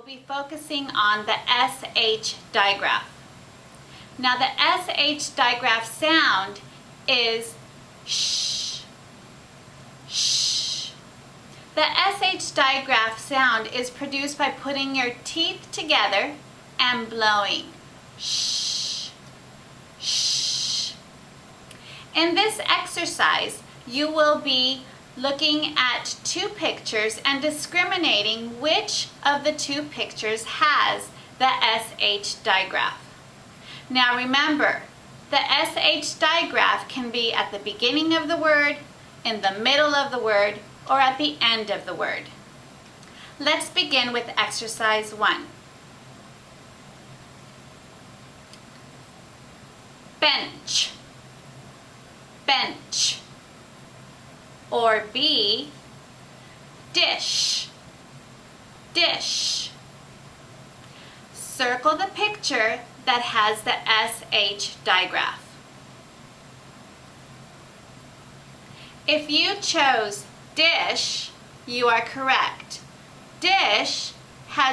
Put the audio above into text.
be focusing on the SH digraph. Now the SH digraph sound is sh, sh. The SH digraph sound is produced by putting your teeth together and blowing sh, sh. In this exercise, you will be looking at two pictures and discriminating which of the two pictures has the SH digraph. Now remember, the SH digraph can be at the beginning of the word, in the middle of the word, or at the end of the word. Let's begin with exercise 1. Bench, bench. Or B, dish, dish. Circle the picture that has the SH digraph. If you chose dish, you are correct. Dish has